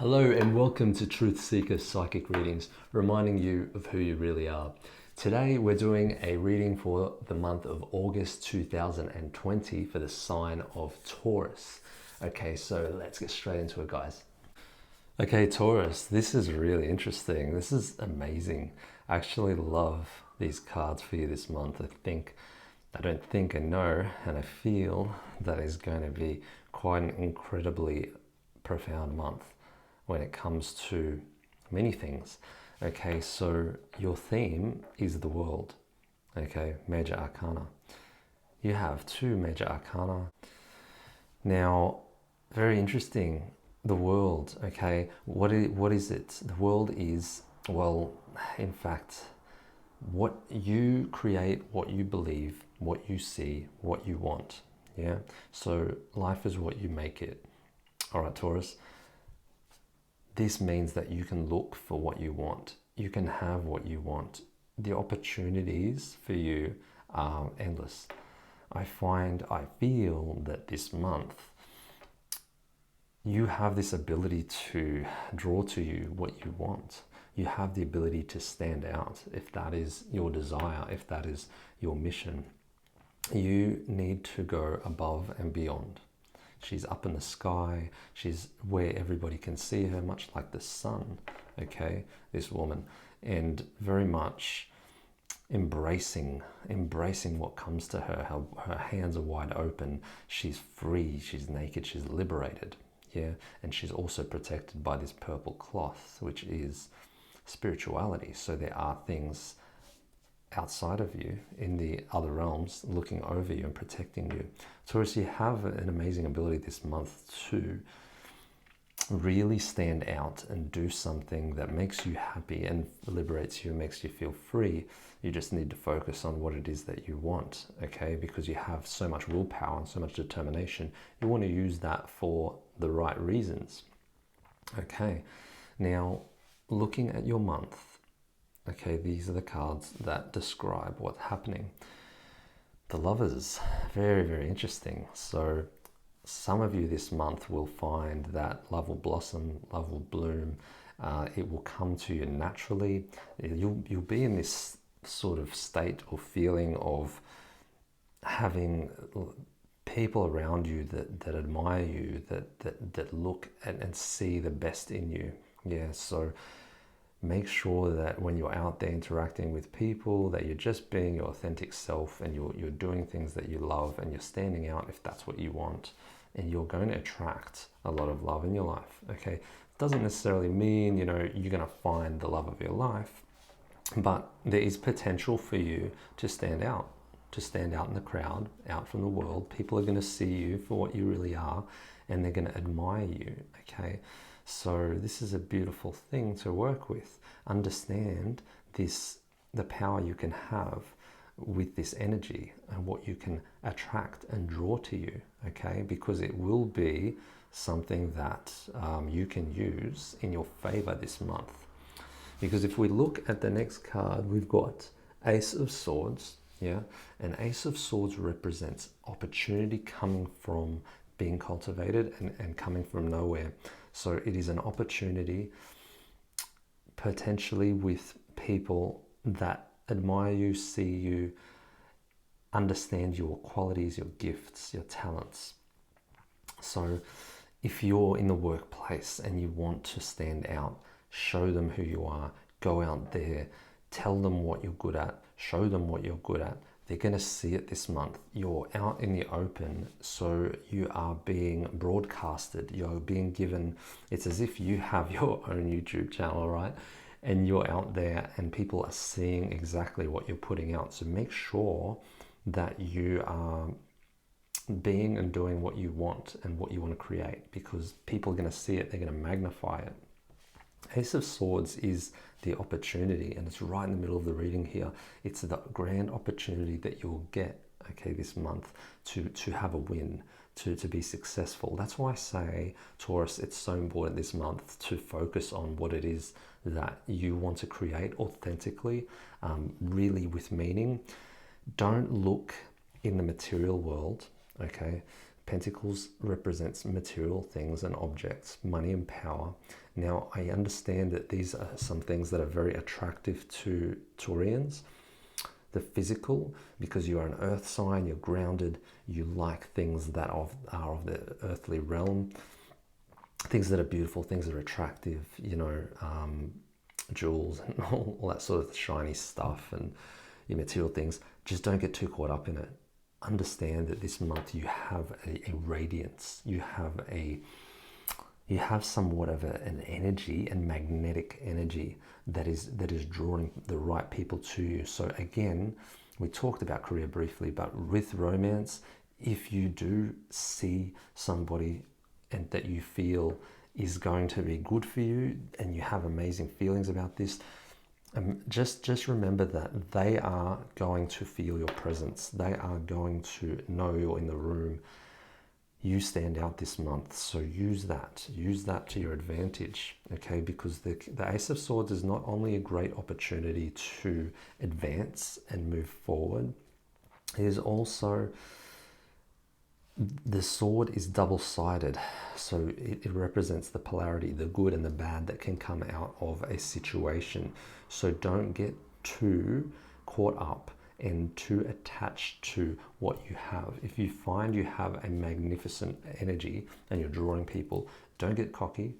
Hello and welcome to Truth Seeker Psychic Readings, reminding you of who you really are. Today we're doing a reading for the month of August 2020 for the sign of Taurus. Okay, so let's get straight into it, guys. Okay, Taurus, this is really interesting. This is amazing. I actually love these cards for you this month. I know, and I feel that is going to be quite an incredibly profound month when it comes to many things. Okay, so your theme is the world. Okay, major arcana. You have two major arcana. Now, very interesting. The world, okay, what is it? The world is, well, in fact, what you create, what you believe, what you see, what you want. Yeah, so life is what you make it. All right, Taurus. This means that you can look for what you want. You can have what you want. The opportunities for you are endless. I feel that this month you have this ability to draw to you what you want. You have the ability to stand out if that is your desire, if that is your mission. You need to go above and beyond. She's up in the sky. She's where everybody can see her, much like the sun, okay, this woman. And very much embracing what comes to her. Her hands are wide open. She's free. She's naked. She's liberated. Yeah. And she's also protected by this purple cloth, which is spirituality. So there are things outside of you in the other realms looking over you and protecting you. Taurus, you have an amazing ability this month to really stand out and do something that makes you happy and liberates you and makes you feel free. You just need to focus on what it is that you want, okay? Because you have so much willpower and so much determination. You want to use that for the right reasons. Okay, now looking at your month, okay, these are the cards that describe what's happening. The Lovers, very, very interesting. So some of you this month will find that love will blossom, love will bloom. It will come to you naturally. You'll be in this sort of state or feeling of having people around you that admire you, that look and see the best in you. Yeah, so make sure that when you're out there interacting with people that you're just being your authentic self and you're doing things that you love and you're standing out if that's what you want, and you're going to attract a lot of love in your life. Okay, doesn't necessarily mean you're going to find the love of your life, but there is potential for you to stand out in the crowd, out from the world. People are going to see you for what you really are, and they're going to admire you. Okay, so this is a beautiful thing to work with. Understand the power you can have with this energy and what you can attract and draw to you, okay? Because it will be something that you can use in your favor this month. Because if we look at the next card, we've got Ace of Swords, yeah? And Ace of Swords represents opportunity coming from being cultivated and coming from nowhere. So it is an opportunity potentially with people that admire you, see you, understand your qualities, your gifts, your talents. So if you're in the workplace and you want to stand out, show them who you are, go out there, tell them what you're good at, show them what you're good at. They're going to see it this month. You're out in the open, so you are being broadcasted. You're being given, it's as if you have your own YouTube channel, right? And you're out there and people are seeing exactly what you're putting out. So make sure that you are being and doing what you want and what you want to create, because people are going to see it, they're going to magnify it. Ace of Swords is the opportunity, and it's right in the middle of the reading here. It's the grand opportunity that you'll get, okay, this month to have a win, to be successful. That's why I say, Taurus, it's so important this month to focus on what it is that you want to create authentically, really with meaning. Don't look in the material world, okay? Pentacles represents material things and objects, money and power. Now, I understand that these are some things that are very attractive to Taurians. The physical, because you are an earth sign, you're grounded, you like things that are of the earthly realm, things that are beautiful, things that are attractive, jewels and all that sort of shiny stuff and your material things. Just don't get too caught up in it. Understand that this month you have a radiance, you have somewhat of an energy and magnetic energy that is drawing the right people to you. So again, we talked about career briefly, but with romance, if you do see somebody and that you feel is going to be good for you and you have amazing feelings about this, just remember that they are going to feel your presence. They are going to know you're in the room. You stand out this month, so use that to your advantage, okay? Because the Ace of Swords is not only a great opportunity to advance and move forward, it is also, the sword is double-sided, so it represents the polarity, the good and the bad that can come out of a situation. So don't get too caught up and too attached to what you have. If you find you have a magnificent energy and you're drawing people, don't get cocky,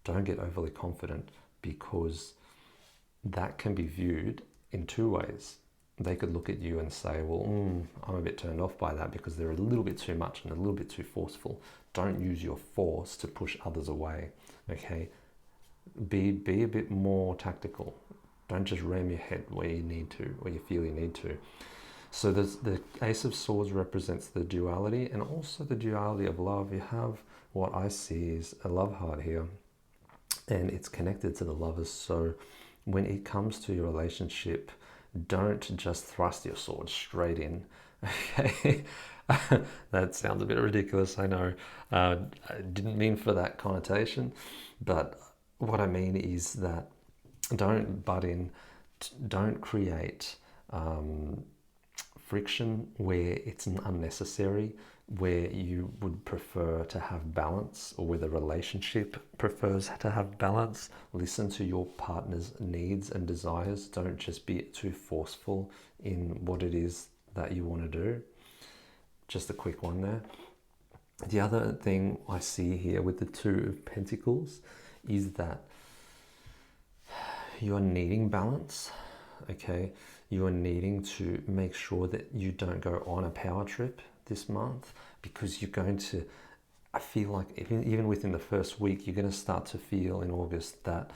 don't get overly confident, because that can be viewed in two ways. They could look at you and say, well, I'm a bit turned off by that because they're a little bit too much and a little bit too forceful. Don't use your force to push others away, okay? Be a bit more tactical. Don't just ram your head where you need to, where you feel you need to. So the Ace of Swords represents the duality and also the duality of love. You have what I see is a love heart here, and it's connected to the lovers. So when it comes to your relationship, don't just thrust your sword straight in, okay? That sounds a bit ridiculous, I know. I didn't mean for that connotation, but what I mean is that don't butt in, don't create friction where it's unnecessary, where you would prefer to have balance, or where the relationship prefers to have balance. Listen to your partner's needs and desires. Don't just be too forceful in what it is that you want to do. Just a quick one there. The other thing I see here with the Two of Pentacles is that you are needing balance, okay? You are needing to make sure that you don't go on a power trip this month, because you're going to, I feel like even within the first week, you're going to start to feel in August that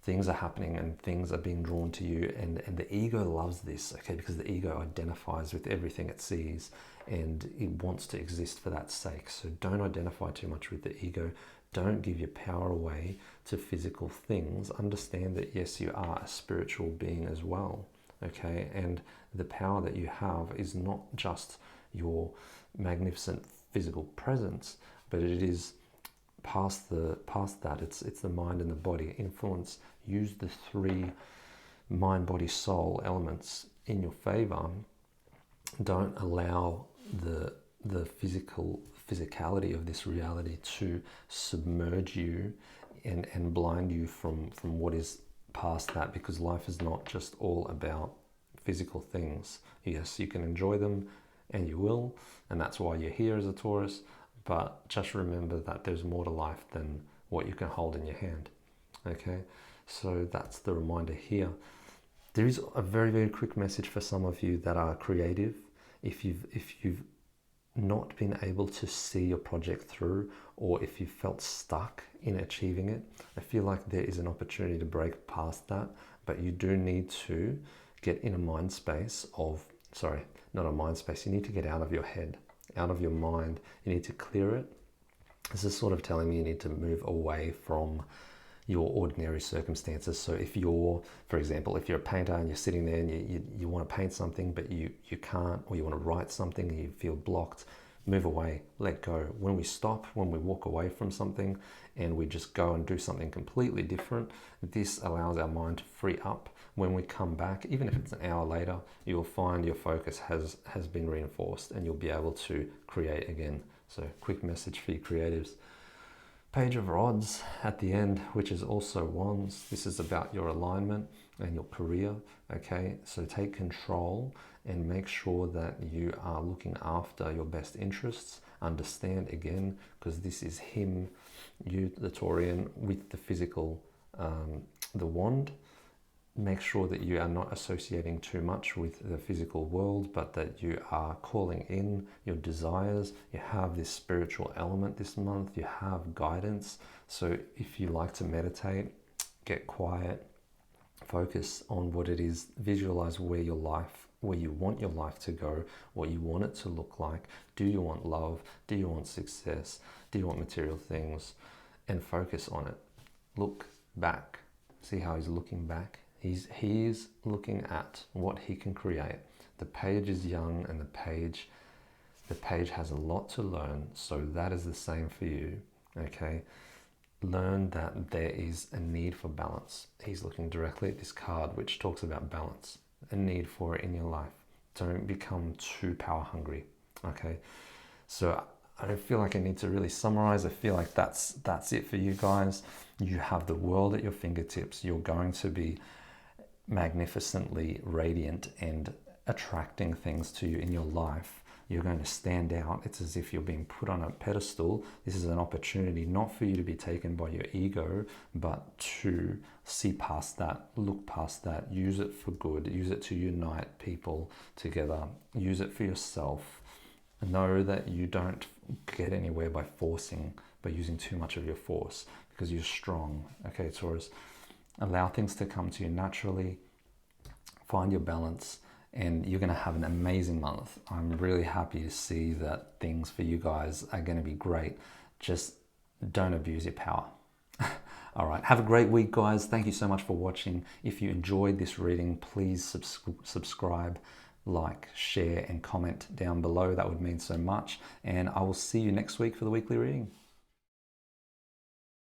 things are happening and things are being drawn to you, and the ego loves this, okay? Because the ego identifies with everything it sees and it wants to exist for that sake. So don't identify too much with the ego. Don't give your power away to physical things. Understand that yes, you are a spiritual being as well, okay? And the power that you have is not just your magnificent physical presence, but it is past that. It's the mind and the body. Influence. Use the three mind, body, soul elements in your favor. Don't allow the physicality of this reality to submerge you and blind you from what is past that, because life is not just all about physical things. Yes, you can enjoy them, and you will, and that's why you're here as a Taurus, but just remember that there's more to life than what you can hold in your hand, okay? So that's the reminder here. There is a very, very quick message for some of you that are creative. If you've not been able to see your project through, or if you felt stuck in achieving it, I feel like there is an opportunity to break past that, but you do need to get in a mind space of, not a mind space, you need to get out of your head, out of your mind. You need to clear it. This is sort of telling me you need to move away from your ordinary circumstances. So if you're, for example, if you're a painter and you're sitting there and you want to paint something, but you can't, or you want to write something and you feel blocked, move away, let go. When we stop, when we walk away from something and we just go and do something completely different, this allows our mind to free up. When we come back, even if it's an hour later, you'll find your focus has been reinforced and you'll be able to create again. So quick message for you creatives. Page of Rods at the end, which is also Wands. This is about your alignment and your career, okay? So take control and make sure that you are looking after your best interests. Understand again, because this is him, you, the Taurian, with the physical, the wand. Make sure that you are not associating too much with the physical world, but that you are calling in your desires. You have this spiritual element this month, you have guidance. So if you like to meditate, get quiet, focus on what it is, visualize where you want your life to go, what you want it to look like. Do you want love? Do you want success? Do you want material things? And focus on it. Look back. See how he's looking back? He's looking at what he can create. The page is young, and the page has a lot to learn. So that is the same for you, okay? Learn that there is a need for balance. He's looking directly at this card, which talks about balance, a need for it in your life. Don't become too power hungry, okay? So I don't feel like I need to really summarize. I feel like that's it for you guys. You have the world at your fingertips. You're going to be magnificently radiant and attracting things to you in your life. You're going to stand out. It's as if you're being put on a pedestal. This is an opportunity not for you to be taken by your ego, but to see past that, look past that, use it for good, use it to unite people together, use it for yourself. Know that you don't get anywhere by using too much of your force, because you're strong. Okay, Taurus, allow things to come to you naturally, find your balance, and you're going to have an amazing month. I'm really happy to see that things for you guys are going to be great. Just don't abuse your power. All right, have a great week, guys. Thank you so much for watching. If you enjoyed this reading, please subscribe, like, share, and comment down below. That would mean so much. And I will see you next week for the weekly reading.